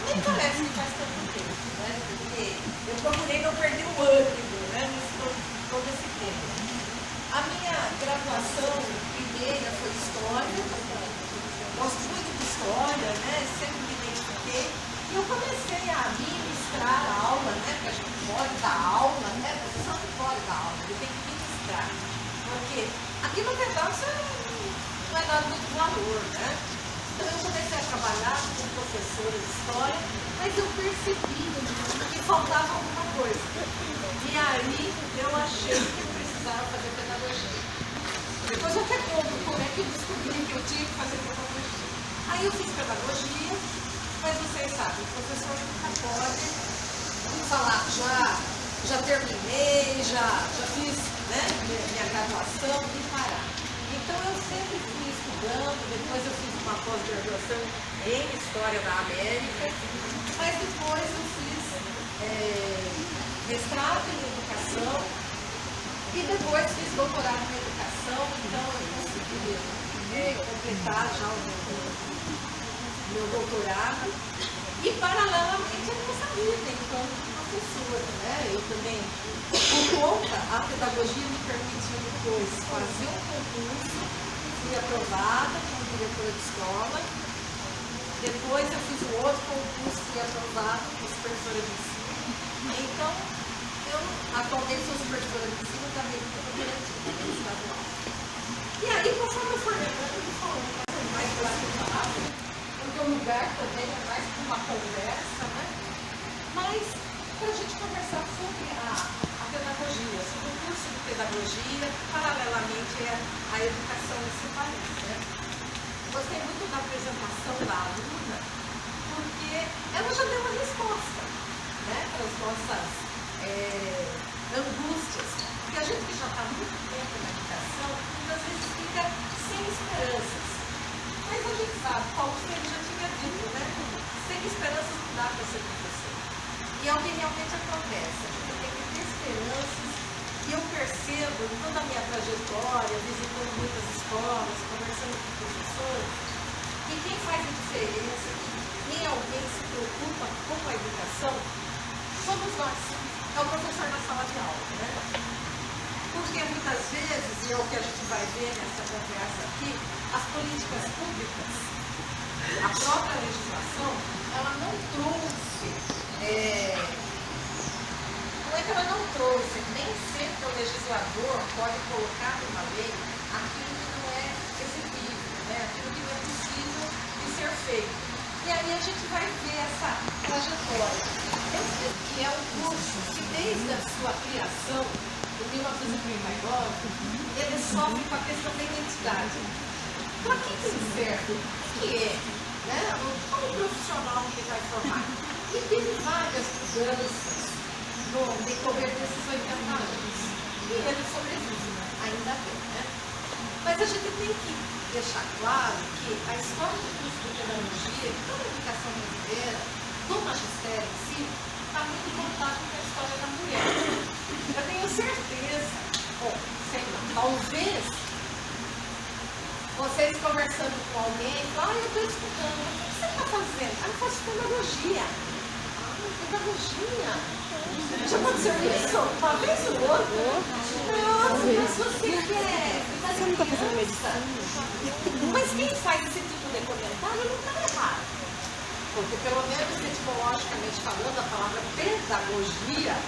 Nem parece que faz tanto tempo, né? Porque eu procurei não perder o ânimo, né? Todo esse tempo. A minha graduação primeira foi História. Gosto muito de História, né? Sempre me identifiquei. E eu comecei a ministrar a aula, né? Porque a gente pode dar aula, né? A professor não pode dar aula, ele tem que ministrar. Porque aqui no pedaço não é dado muito valor, né? Então eu comecei a trabalhar como professora de História, mas eu percebi que faltava alguma coisa. E aí eu achei que eu precisava fazer pedagogia. Depois eu até conto como é que eu descobri que eu tinha que fazer pedagogia. Aí eu fiz pedagogia, mas vocês sabem, o professor nunca pode falar, já terminei, já fiz, né, minha graduação e parar. Então eu sempre fui estudando, depois eu fiz uma pós-graduação em História da América, mas depois eu fiz mestrado em Educação e depois fiz doutorado em Educação, então eu consegui completar já o meu doutorado e paralelamente a nossa vida enquanto professora, né? Eu também, por conta, a pedagogia me permitiu depois fazer um concurso, fui aprovada como diretora de escola, depois eu fiz um outro concurso, fui aprovada como supervisora de ensino, então eu atualmente sou supervisora de ensino da rede cooperativa estadual. E aí, conforme eu for lembrando, eu vou falando mais para essa porque o lugar também é mais para uma conversa, né? Mas para a gente conversar sobre a pedagogia, sobre o curso de pedagogia, paralelamente à educação nesse país, né? Gostei muito da apresentação da aluna, porque ela já deu uma resposta, né, para as nossas angústias. Porque a gente que já está muito tempo na educação, muitas vezes fica sem esperanças. Mas a gente sabe, Paulo Freire já tinha dito, né? Sem esperanças não dá para ser professor. E é o que realmente acontece. A gente tem que ter esperanças. E eu percebo, em toda a minha trajetória, visitando muitas escolas, conversando com professores, que quem faz a diferença, quem alguém se preocupa com a educação, somos nós. É o professor na sala de aula, né? Porque muitas vezes, e é o que a gente vai ver nessa conversa aqui, as políticas públicas, a própria legislação, ela não trouxe, não é que ela não trouxe, nem sempre o legislador pode colocar numa lei aquilo que não é execuível, né? Aquilo que não é possível de ser feito. E aí a gente vai ver essa trajetória. Esse aqui é um curso que desde a sua criação, em 1939, ele sofre com a questão da identidade. Para que ele serve? O que é? Né? Qual o profissional que ele vai formar? E teve várias mudanças no decorrer desses 80 anos. E ele sobrevive, ainda bem, né? Mas a gente tem que deixar claro que a história do curso de pedagogia, toda a educação brasileira, do magistério em si, está muito voltado para a história da mulher. Eu tenho certeza, sei lá, talvez vocês conversando com alguém, falam, eu estou estudando, o que você está fazendo? Eu faço pedagogia. Pedagogia? Já aconteceu isso? Uma vez ou outra? Nossa, mas você quer? Você não está fazendo medicina? Mas quem faz esse tipo de comentário não está errado. Porque pelo menos etimologicamente falando, a palavra pedagogia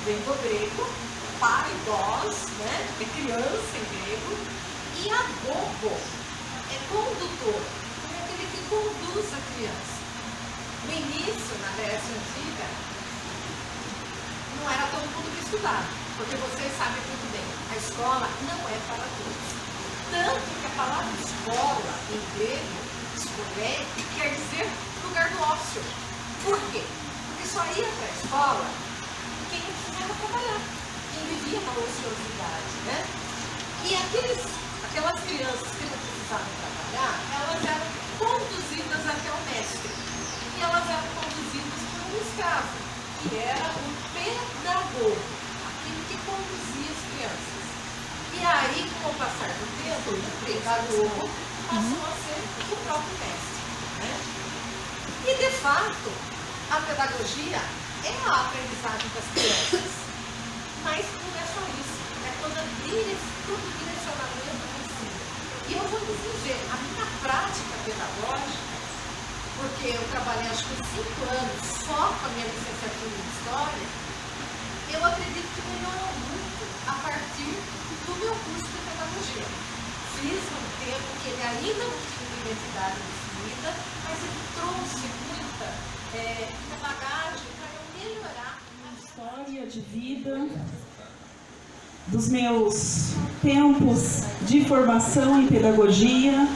vem do grego, paidos, né? É criança em grego, e agogo é condutor, é aquele que conduz a criança. No início, na Grécia Antiga, não era todo mundo que estudava, porque vocês sabem muito bem, a escola não é para todos. Tanto que a palavra escola, em grego, escolé, quer dizer lugar do ócio. Por quê? Porque só ia para a escola quem precisava trabalhar, quem vivia na ociosidade, né? E aquelas crianças que não precisavam trabalhar, elas eram conduzidas até o mestre. E elas eram conduzidas por um escravo, que era o pedagogo, aquele que conduzia as crianças. E aí, com o passar do tempo, o pedagogo passou a ser o próprio mestre, né? E, de fato, A pedagogia é a aprendizagem das crianças, mas não é só isso, é todo direcionamento do ensino. E eu vou lhes dizer, a minha prática pedagógica, porque eu trabalhei acho que 5 anos só com a minha licenciatura em História, eu acredito que melhorou muito a partir do meu curso de pedagogia. Fiz um tempo que ele ainda não tinha uma identidade definida, mas ele trouxe muita bagagem para eu melhorar a história de vida, dos meus tempos de formação em pedagogia,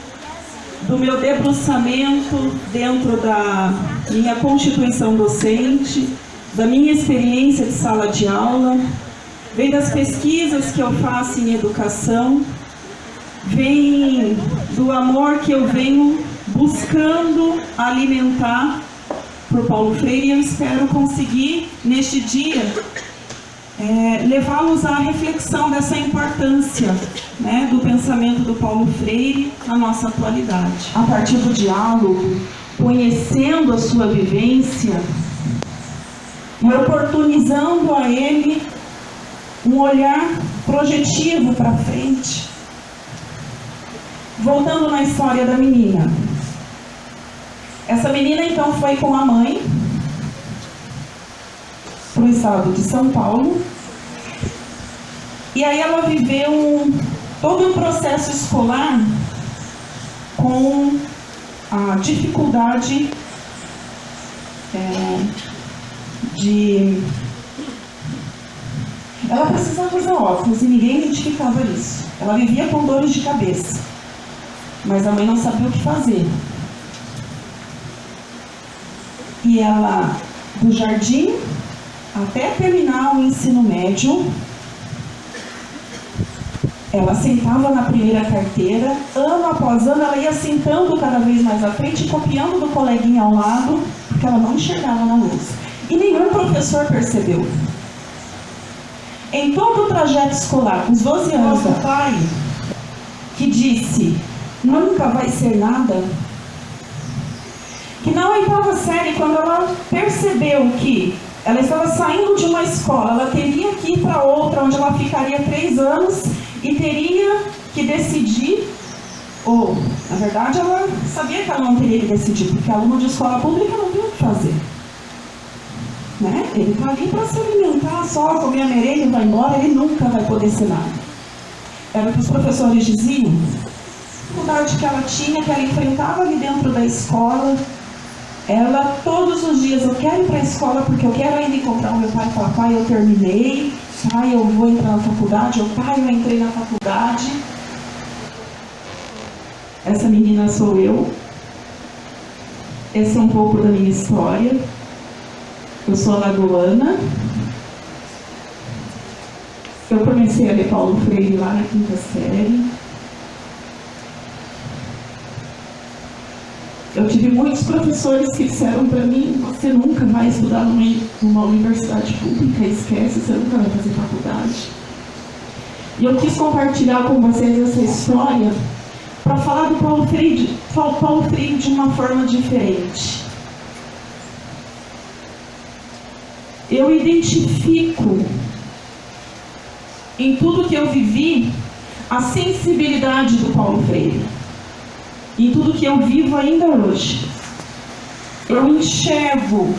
do meu debruçamento dentro da minha constituição docente, da minha experiência de sala de aula, vem das pesquisas que eu faço em educação, vem do amor que eu venho buscando alimentar por Paulo Freire, e eu espero conseguir, neste dia, levá-los à reflexão dessa importância, né, do pensamento do Paulo Freire na nossa atualidade. A partir do diálogo, conhecendo a sua vivência e oportunizando a ele um olhar projetivo para frente. Voltando na história da menina. Essa menina então foi com a mãe para o estado de São Paulo, e aí ela viveu todo um processo escolar com a dificuldade ela precisava usar óculos e ninguém identificava isso. Ela vivia com dores de cabeça, mas a mãe não sabia o que fazer. E ela, do jardim até terminar o ensino médio, ela sentava na primeira carteira, ano após ano ela ia sentando cada vez mais à frente e copiando do coleguinha ao lado, porque ela não enxergava na luz. E nenhum professor percebeu. Em todo o trajeto escolar, os 12 anos do pai, que disse, nunca vai ser nada, que na 8ª série, quando ela percebeu que ela estava saindo de uma escola, ela teria que ir para outra, onde ela ficaria 3 anos e teria que decidir, ou, na verdade, ela sabia que ela não teria que decidir, porque aluno de escola pública não tem o que fazer. Né? Ele está ali para se alimentar só, comer a merenda e vai embora, ele nunca vai poder ser nada. Era o que os professores diziam, a dificuldade que ela tinha, que ela enfrentava ali dentro da escola. Ela, todos os dias, eu quero ir para a escola porque eu quero ainda encontrar o meu pai e falar, pai, eu terminei, pai, eu vou entrar na faculdade, ou pai, eu entrei na faculdade. Essa menina sou eu. Esse é um pouco da minha história. Eu sou alagoana. Eu comecei a ler Paulo Freire lá na 5ª série. Eu tive muitos professores que disseram para mim, você nunca vai estudar numa universidade pública, esquece, você nunca vai fazer faculdade. E eu quis compartilhar com vocês essa história para falar do Paulo Freire de uma forma diferente. Eu identifico em tudo que eu vivi a sensibilidade do Paulo Freire. Em tudo que eu vivo ainda hoje. Eu enxergo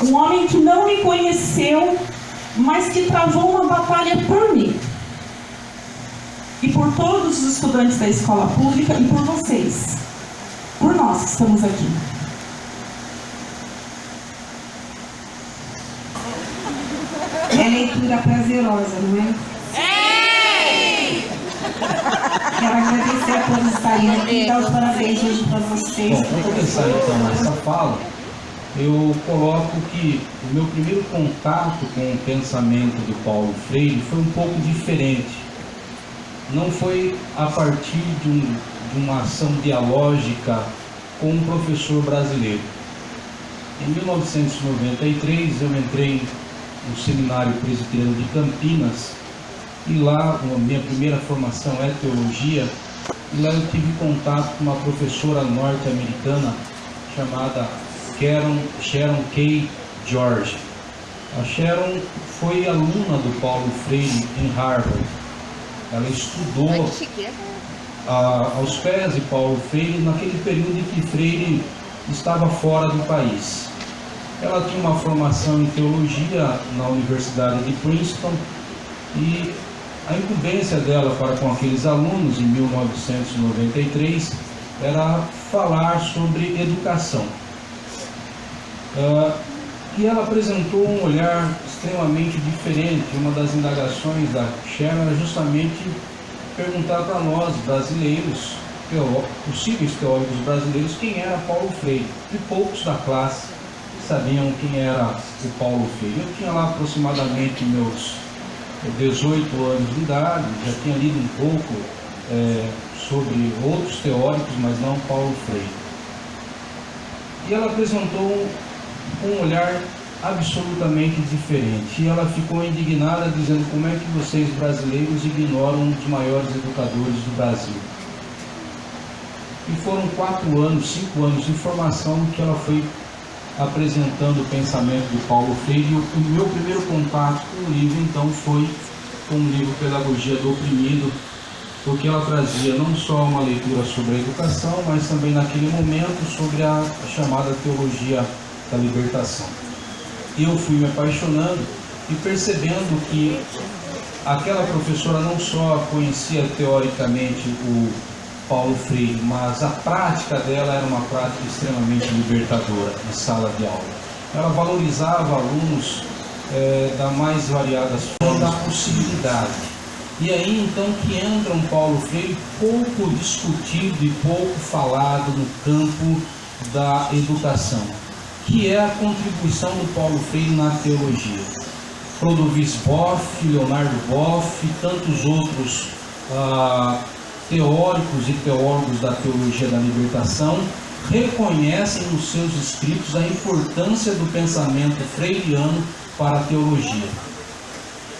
um homem que não me conheceu, mas que travou uma batalha por mim. E por todos os estudantes da escola pública e por vocês. Por nós que estamos aqui. É leitura prazerosa, não é? Quero agradecer a todos estarem aqui e dar os parabéns hoje para vocês. Bom, para começar então essa fala, eu coloco que o meu primeiro contato com o pensamento do Paulo Freire foi um pouco diferente. Não foi a partir de uma ação dialógica com um professor brasileiro. Em 1993 eu entrei no Seminário Presbiteriano de Campinas, e lá a minha primeira formação é teologia, e lá eu tive contato com uma professora norte-americana chamada Sharon K. George. A Sharon foi aluna do Paulo Freire em Harvard. Ela estudou aos pés de Paulo Freire naquele período em que Freire estava fora do país. Ela tinha uma formação em teologia na Universidade de Princeton e a incumbência dela para com aqueles alunos em 1993 era falar sobre educação. E ela apresentou um olhar extremamente diferente. Uma das indagações da Sharon era justamente perguntar para nós, brasileiros, possíveis teólogos brasileiros, quem era Paulo Freire. E poucos da classe sabiam quem era o Paulo Freire. Eu tinha lá aproximadamente meus 18 anos de idade, já tinha lido um pouco sobre outros teóricos, mas não Paulo Freire. E ela apresentou um olhar absolutamente diferente. E ela ficou indignada, dizendo: como é que vocês brasileiros ignoram um dos maiores educadores do Brasil? E foram 4 anos, 5 anos de formação que ela foi apresentando o pensamento de Paulo Freire. E o meu primeiro contato com o livro, então, foi com o livro Pedagogia do Oprimido, porque ela trazia não só uma leitura sobre a educação, mas também naquele momento sobre a chamada teologia da libertação. Eu fui me apaixonando e percebendo que aquela professora não só conhecia teoricamente o Paulo Freire, mas a prática dela era uma prática extremamente libertadora em sala de aula. Ela valorizava alunos da mais variadas formas, da possibilidade. E aí então que entra um Paulo Freire pouco discutido e pouco falado no campo da educação, que é a contribuição do Paulo Freire na teologia. Clodovis Boff, Leonardo Boff e tantos outros teóricos e teólogos da teologia da libertação reconhecem nos seus escritos a importância do pensamento freiriano para a teologia.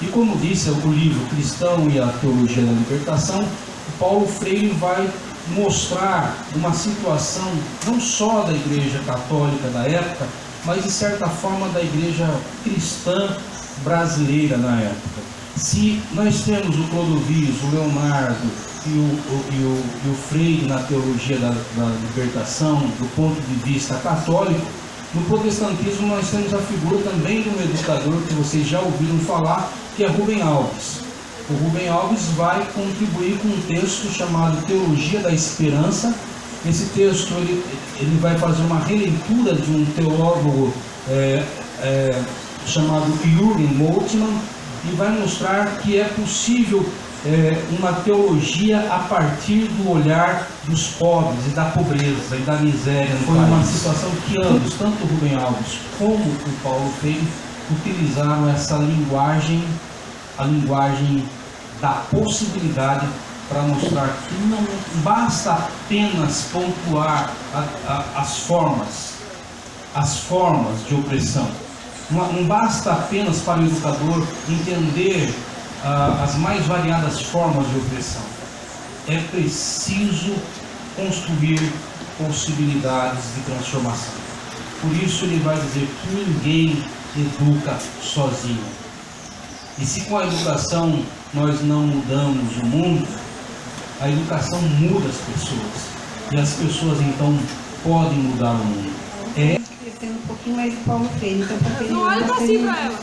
E como disse o livro Cristão e a Teologia da Libertação, o Paulo Freire vai mostrar uma situação não só da Igreja Católica da época, mas de certa forma da Igreja cristã brasileira na época. Se nós temos o Clodovis, o Leonardo e o Freire na teologia da libertação do ponto de vista católico, no protestantismo nós temos a figura também de um educador que vocês já ouviram falar, que é Rubem Alves. O Rubem Alves vai contribuir com um texto chamado Teologia da Esperança. Esse texto ele vai fazer uma releitura de um teólogo chamado Jürgen Moltmann e vai mostrar que é possível uma teologia a partir do olhar dos pobres e da pobreza e da miséria. Foi uma situação que ambos, tanto o Rubem Alves como o Paulo Freire, utilizaram essa linguagem, a linguagem da possibilidade, para mostrar que não basta apenas pontuar as formas de opressão. Não basta apenas para o educador entender as mais variadas formas de opressão. É preciso construir possibilidades de transformação. Por isso ele vai dizer que ninguém educa sozinho. E se com a educação nós não mudamos o mundo, a educação muda as pessoas. E as pessoas então podem mudar o mundo. Crescendo um pouquinho mais do Paulo Freire. Então, não olha assim pra ela.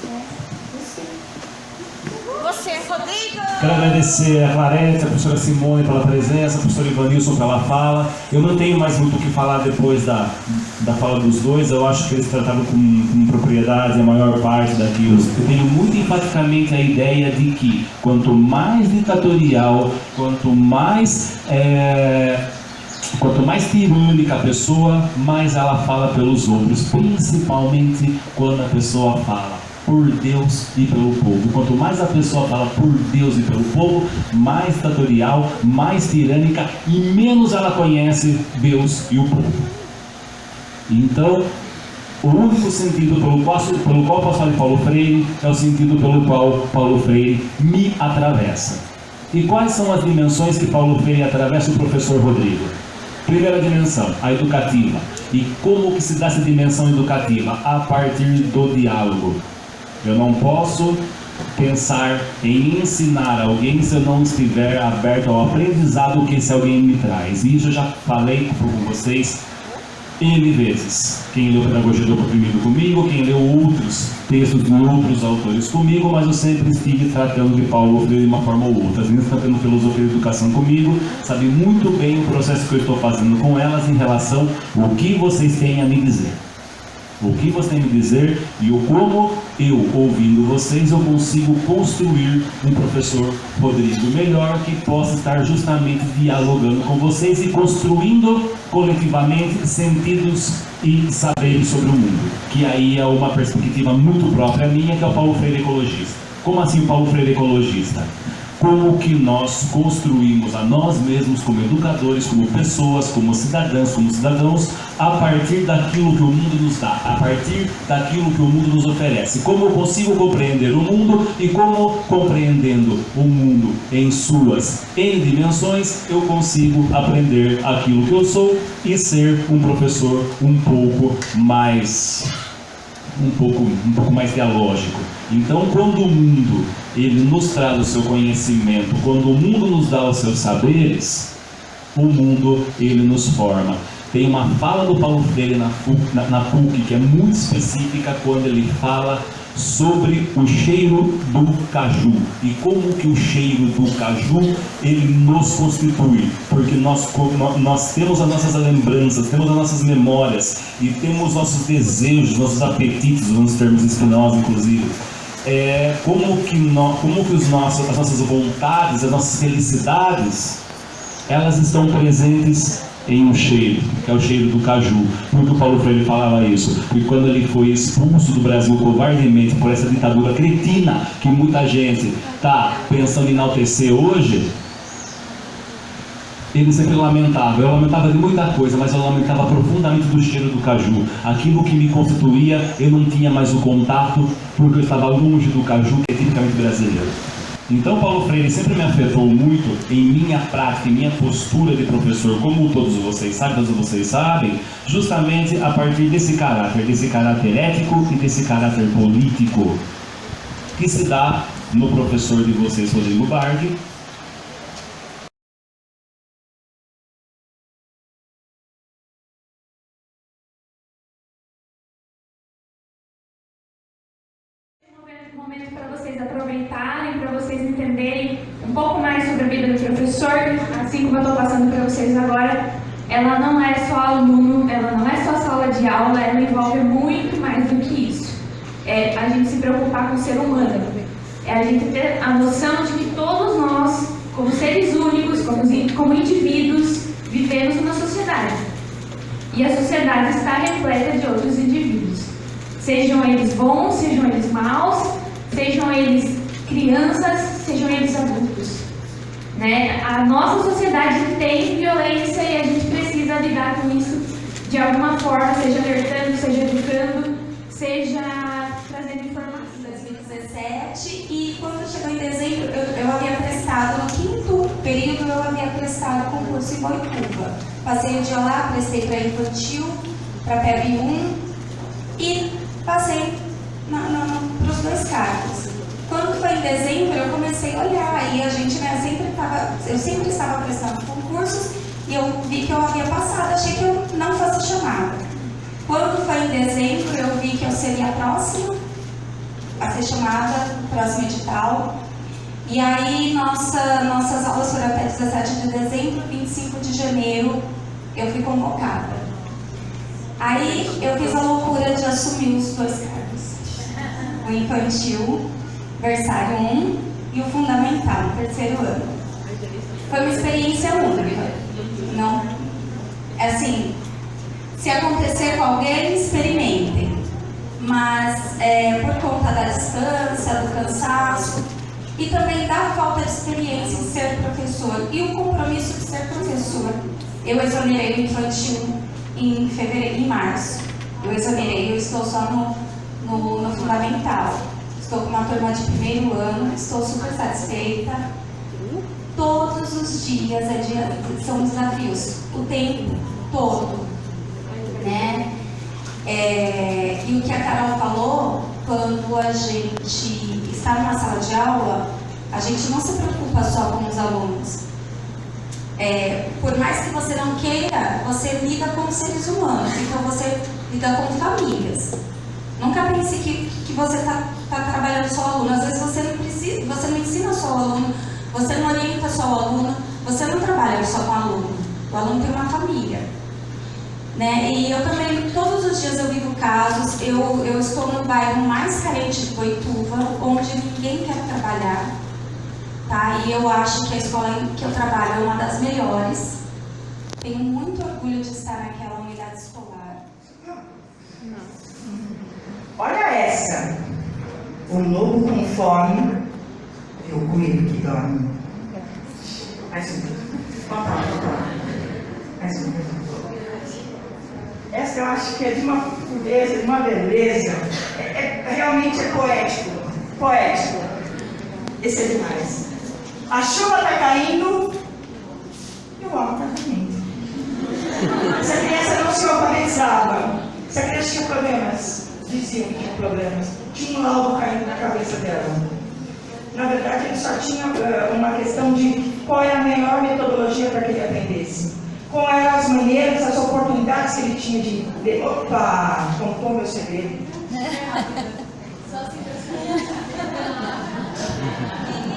Você, Rodrigo. Quero agradecer a Clarete, a professora Simone pela presença, a professora Ivanilson pela fala. Eu não tenho mais muito o que falar depois da fala dos dois. Eu acho que eles trataram com propriedade a maior parte daquilo. Eu tenho muito enfaticamente a ideia de que quanto mais ditatorial, quanto mais tirânica a pessoa, mais ela fala pelos outros, principalmente quando a pessoa fala por Deus e pelo povo. Quanto mais a pessoa fala por Deus e pelo povo, mais ditatorial, mais tirânica e menos ela conhece Deus e o povo. Então, o único sentido pelo qual posso falar de Paulo Freire é o sentido pelo qual Paulo Freire me atravessa. E quais são as dimensões que Paulo Freire atravessa o professor Rodrigo? Primeira dimensão, a educativa. E como que se dá essa dimensão educativa? A partir do diálogo. Eu não posso pensar em ensinar alguém se eu não estiver aberto ao aprendizado que esse alguém me traz. E isso eu já falei com vocês N vezes. Quem leu Pedagogia do Oprimido comigo, quem leu outros textos de outros autores comigo, mas eu sempre estive tratando de Paulo Freire de uma forma ou outra. As meninas que estão tendo filosofia e educação comigo sabem muito bem o processo que eu estou fazendo com elas em relação ao que vocês têm a me dizer. O que você tem a me dizer e o como eu, ouvindo vocês, eu consigo construir um professor Rodrigo melhor que possa estar justamente dialogando com vocês e construindo coletivamente sentidos e saberes sobre o mundo. Que aí é uma perspectiva muito própria minha, que é o Paulo Freire ecologista. Como assim o Paulo Freire ecologista? Como que nós construímos a nós mesmos como educadores, como pessoas, como cidadãs, como cidadãos, a partir daquilo que o mundo nos dá, a partir daquilo que o mundo nos oferece. Como eu consigo compreender o mundo e como, compreendendo o mundo em suas N dimensões, eu consigo aprender aquilo que eu sou e ser um professor um pouco mais dialógico. Então, quando o mundo ele nos traz o seu conhecimento, quando o mundo nos dá os seus saberes, o mundo ele nos forma. Tem uma fala do Paulo Freire na PUC que é muito específica quando ele fala sobre o cheiro do caju e como que o cheiro do caju ele nos constitui, porque nós temos as nossas lembranças, temos as nossas memórias e temos nossos desejos, nossos apetites, nos termos Spinoza inclusive. Como que as nossas vontades, as nossas felicidades, elas estão presentes em um cheiro, que é o cheiro do caju. Porque o Paulo Freire falava isso, porque quando ele foi expulso do Brasil covardemente por essa ditadura cretina que muita gente está pensando em enaltecer hoje, ele sempre lamentava. Eu lamentava de muita coisa, mas eu lamentava profundamente do cheiro do caju. Aquilo que me constituía, eu não tinha mais o contato, porque eu estava longe do caju, que é tipicamente brasileiro. Então Paulo Freire sempre me afetou muito em minha prática, em minha postura de professor, como todos vocês sabem, justamente a partir desse caráter ético e desse caráter político que se dá no professor de vocês, Rodrigo Bardi. Momento para vocês aproveitarem, para vocês entenderem um pouco mais sobre a vida do professor, assim como eu estou passando para vocês agora. Ela não é só aluno, ela não é só sala de aula, ela envolve muito mais do que isso. É a gente se preocupar com o ser humano, é a gente ter a noção de que todos nós, como seres únicos, como indivíduos, vivemos numa sociedade. E a sociedade está repleta de outros indivíduos. Sejam eles bons, sejam eles maus, sejam eles crianças, sejam eles adultos. Né? A nossa sociedade tem violência e a gente precisa lidar com isso de alguma forma, seja alertando, seja educando, seja trazendo informação. 2017 e quando chegou em dezembro, eu havia prestado, no quinto período, eu havia prestado concurso em Boituva. Passei o dia lá, prestei para infantil, para PEB 1 e passei para os dois cargos. Quando foi em dezembro, eu comecei a olhar e a gente, né, eu sempre estava prestando concursos e eu vi que eu havia passado, achei que eu não fosse chamada. Quando foi em dezembro, eu vi que eu seria a próxima a ser chamada, próximo edital. E aí, nossas aulas foram até 17 de dezembro, 25 de janeiro, eu fui convocada. Aí, eu fiz a loucura de assumir os dois cargos. O infantil, versário 1, e o fundamental, terceiro ano. Foi uma experiência única. Não, assim, se acontecer com alguém, experimentem. Mas, por conta da distância, do cansaço, e também da falta de experiência em ser professor, e o compromisso de ser professor, eu exonerei o infantil em março. Eu exonerei, eu estou só no fundamental. Estou com uma turma de primeiro ano, estou super satisfeita. Todos os dias são desafios, o tempo todo. né? E o que a Carol falou, quando a gente está numa sala de aula, a gente não se preocupa só com os alunos. Por mais que você não queira, você lida com seres humanos, então você lida com famílias. Nunca pense que você está trabalhando só o aluno. Às vezes você não ensina só o aluno, você não orienta só o aluno, você não trabalha só com o aluno. O aluno tem uma família, né? E eu também, todos os dias eu vivo casos. Eu estou no bairro mais carente de Boituva, onde ninguém quer trabalhar, tá? E eu acho que a escola em que eu trabalho é uma das melhores. Tenho muito orgulho de estar naquela unidade escolar. Olha essa. O lobo com fome e o coelho que dorme. Mais um. Mais um. Essa eu acho que é de uma pureza, de uma beleza. Realmente é poético. Poético. Esse é demais. A chuva está caindo e o homem está dormindo. Essa criança não se alfabetizava. Essa criança tinha problemas. Diziam que tinha problemas. Tinha um alvo caindo na cabeça dela. Na verdade, ele só tinha uma questão de qual é a melhor metodologia para que ele aprendesse. Quais eram as maneiras, as oportunidades que ele tinha de... Opa! Contou meu segredo.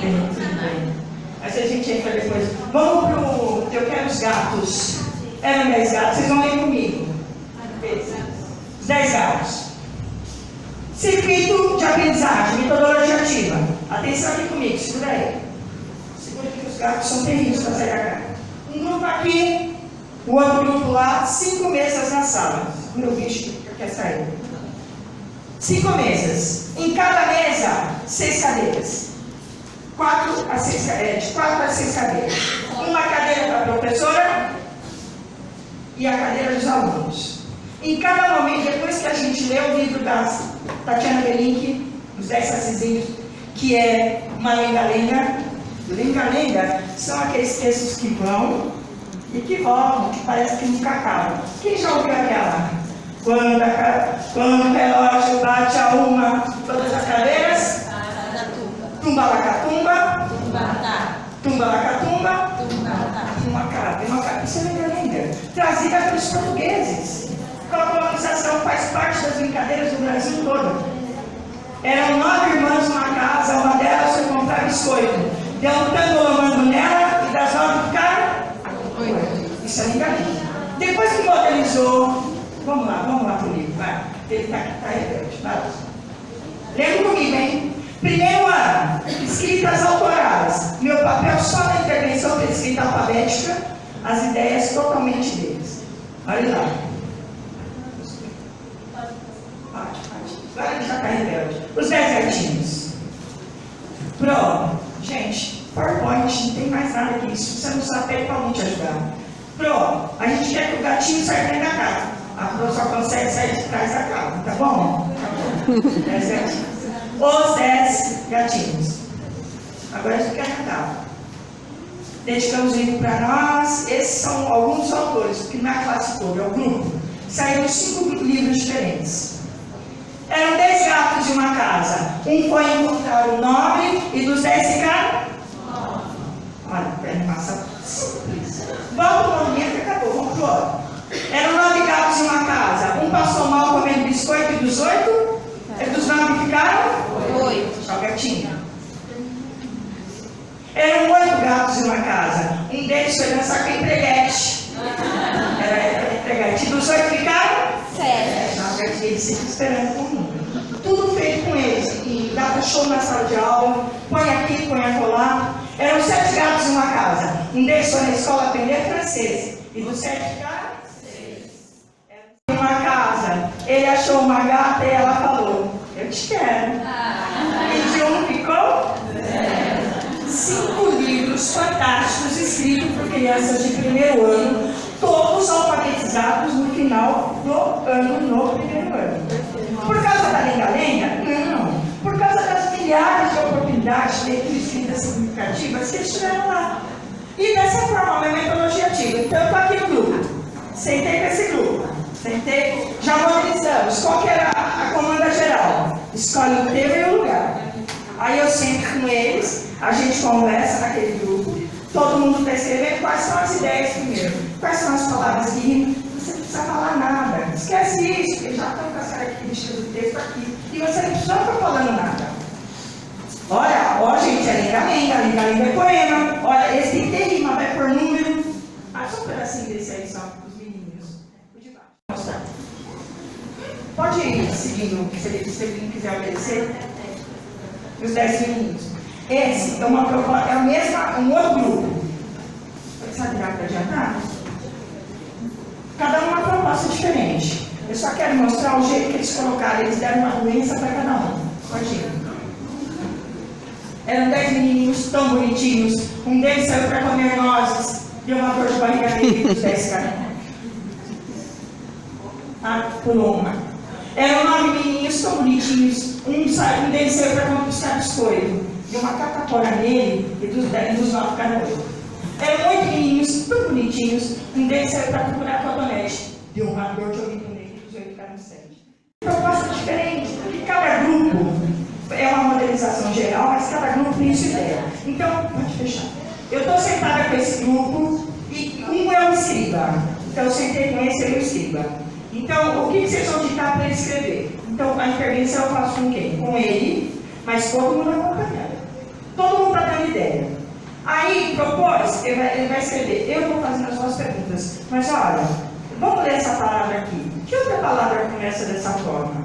Tudo bem. Mas a gente entra depois. Vamos pro... Eu quero os gatos. Eram 10 gatos. Vocês vão ler comigo. Os 10 gatos. Circuito de aprendizagem, metodologia ativa. Atenção aqui comigo, segura aí. Segura que os gatos são terríveis para sair da casa. Um grupo aqui, o outro grupo lá, 5 mesas na sala. Meu bicho que quer sair. 5 mesas. Em cada mesa, 6 cadeiras. 4 a 6 cadeiras. Uma cadeira para a professora e a cadeira dos alunos. Em cada momento, depois que a gente lê o livro da Tatiana Belink, Os 10 Sacizinhos, que é uma lenga-lenga. Lenga-lenga são aqueles textos que vão e que voltam, que parece que nunca acabam. Quem já ouviu aquela? Quando o relógio bate a uma, todas as cadeiras? Tumba-lacatumba. Tumba-lacatumba. Uma cara. Isso é lenga-lenga. Trazida pelos portugueses. A colonização faz parte das brincadeiras do Brasil todo. Eram 9 irmãs numa casa, uma delas foi comprar biscoito. Deu um tangolomando nela e das 9 ficaram 8. Isso é lenga-lenga. Depois que modernizou, vamos lá comigo, vai. Ele está rebelde, vai. Lembra comigo, hein? Primeiro ano, escritas autorais. Meu papel só na intervenção para escrita alfabética, as ideias totalmente deles. Olha lá. Agora ele já está rebelde. Os 10 gatinhos. Pronto. Gente, PowerPoint, não tem mais nada que isso. Você não sabe pede para alguém te ajudar. Pronto. A gente quer que o gatinho saia dentro da casa. A professora consegue sair de trás da casa, tá bom? Tá bom. 10 gatinhos. Os 10 gatinhos. Agora a gente quer cantar. Dedicamos o livro para nós. Esses são alguns autores, porque na classe toda, é o grupo. Saíram 5 livros diferentes. Eram 10 gatos de uma casa. Um foi encontrar o nobre e dos 10 ficaram? Olha, é animação simples. Volta o movimento e acabou. Vamos pro outro. Eram 9 gatos de uma casa. Um passou mal comendo biscoito e dos 8? Dos 9 ficaram? 8. Só gatinho. Eram 8 gatos de uma casa. Um deles foi dançar com a empreguete. Era empreguete. E dos 8 ficaram? 7. Eles ficam esperando por mim. Tudo feito com eles. E dava show na sala de aula. Põe aqui, põe acolá. Eram 7 gatos em uma casa. Um deles foi na escola aprender francês. E dos 7 ficaram? 6. Em uma casa. Ele achou uma gata e ela falou: eu te quero. E de um ficou? 5 livros fantásticos escritos por crianças de primeiro ano, todos alfabetizados no final do ano, no primeiro ano. Por causa da lenga-lenga? Não. Por causa das milhares de oportunidades de escritas significativas que eles tiveram lá. E dessa forma, uma metodologia ativa. Então, eu estou aqui no grupo. Sentei com esse grupo. Sentei, já mobilizamos. Qual que era a comanda geral? Escolhe o tema e o lugar. Aí eu sento com eles, a gente conversa naquele grupo, todo mundo está escrevendo quais são as ideias primeiro, quais são as palavras que rimam. Você não precisa falar nada, esquece isso, porque já estão com as características do texto aqui, e você não precisa estar falando nada. Olha, ó gente, é lenga-lenga é poema, olha, esse tem que ter rima, vai por número. Só um pedacinho desse aí, só, os menininhos. O de baixo. Vou mostrar. Pode ir seguindo, se ele não quiser obedecer. Os 10 menininhos. Esse é uma proposta, é a mesma, um outro grupo. Pode virar para adiantar? Cada um uma proposta diferente. Eu só quero mostrar o jeito que eles colocaram, eles deram uma doença para cada um. Pode ir. Eram 10 menininhos tão bonitinhos. Um deles saiu para comer nozes. Deu uma dor de barriga nele dos 10 caras. Por uma. Eram 9 menininhos tão bonitinhos. Um deles saiu para buscar biscoito. Deu uma catapora nele e dos 9 caras. Eram 8 menininhos tão bonitinhos. Um deles saiu para procurar cotonete. Deu uma dor de ouvido nele e dos 8 caras 7. Proposta diferente, porque cada grupo é uma modelização geral, mas cada grupo tem sua ideia. Então, pode fechar. Eu estou sentada com esse grupo e um é o escriba. Então, eu sentei com esse e o escriba. Então, o que vocês vão ditar para ele escrever? Então, a intervenção eu faço com quem? Com ele, mas todo mundo acompanhando. Todo mundo está dando ideia. Aí, propôs, ele vai escrever. Eu vou fazendo as suas perguntas. Mas olha, vamos ler essa palavra aqui. Que outra palavra começa dessa forma?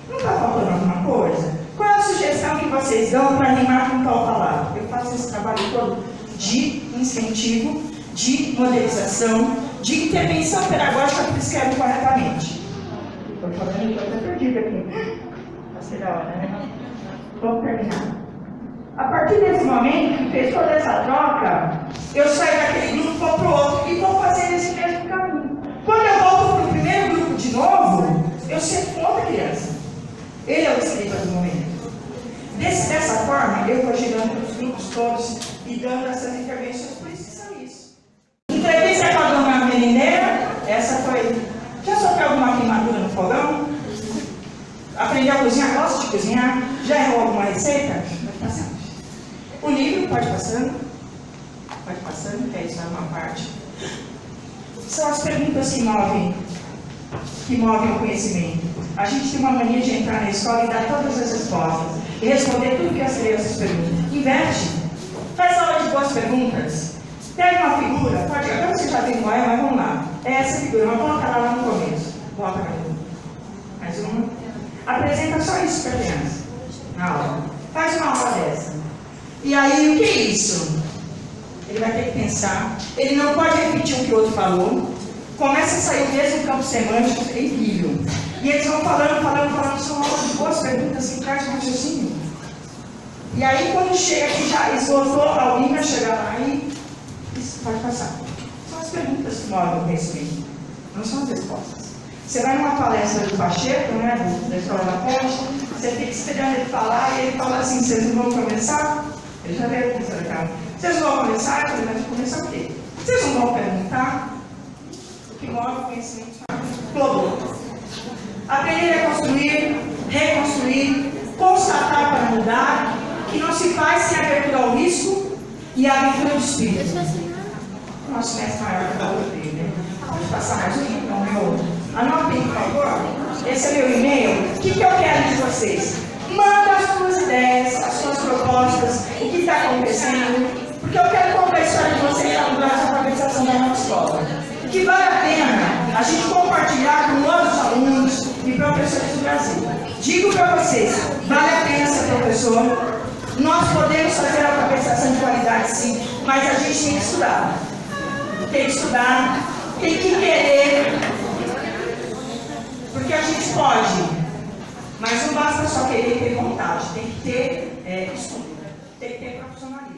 Não está faltando alguma coisa? Qual é a sugestão que vocês dão para rimar com tal palavra? Eu faço esse trabalho todo de incentivo, de modelização, de intervenção pedagógica para que escrevam corretamente. Estou falando, estou até perdida aqui. Vai ser da hora, né? Vamos terminar. A partir desse momento, que fez toda essa troca, eu saio daquele grupo, vou para o outro e vou fazer esse mesmo caminho. Quando eu volto para o primeiro grupo de novo, eu sento com outra criança. Ele é o escriba do momento. Dessa forma, eu vou girando os grupos todos e dando essas intervenções, por isso que são isso. Entrevista com a dona Merineira, essa foi. Já sofreu alguma queimadura no fogão? Aprendeu a cozinhar? Gosta de cozinhar? Já errou alguma receita? Pode passar. O livro, pode passando. Pode passando, que é isso, é uma parte. São as perguntas que movem o conhecimento. A gente tem uma mania de entrar na escola e dar todas as respostas e responder tudo que as crianças perguntam. Inverte. Faz aula de boas perguntas. Pega uma figura, pode. Agora você já tem qual é, mas vamos lá. É essa figura, mas coloca lá no começo. Bota mais uma. Apresenta só isso para a criança na aula. Faz uma aula dessa. E aí, o que é isso? Ele vai ter que pensar. Ele não pode repetir o que o outro falou. Começa a sair o mesmo campo semântico, é incrível. E eles vão falando, são aulas de boas perguntas que traz um raciocínio. E aí, quando chega aqui, já esgotou, alguém vai chegar lá e isso pode passar. São as perguntas que movem o conhecimento, não são as respostas. Você vai numa palestra do Pacheco, né, da Escola da Ponte, você fica esperando ele falar e ele fala assim: vocês não vão começar? Ele já veio aqui, vocês não vão começar? Eu falei: mas começar o quê? Vocês não vão perguntar? O que move o conhecimento todo. Aprender a construir, reconstruir, constatar para mudar, que não se faz sem abertura ao risco e a abertura do espírito. Nosso mestre maior que falou dele, né? Pode passar mais um? Não, meu. Anotem, por favor. Esse é meu e-mail. O que eu quero de vocês? Manda as suas ideias, as suas propostas, o que está acontecendo, porque eu quero contar a história de vocês na alfabetização da nossa escola. Que vale a pena a gente compartilhar com outros alunos e professores do Brasil. Digo para vocês, vale a pena ser professor. Nós podemos fazer a alfabetização de qualidade, sim, mas a gente tem que estudar. Tem que estudar, tem que querer, porque a gente pode, mas não basta só querer e ter vontade, tem que ter estudo, tem que ter profissionalismo.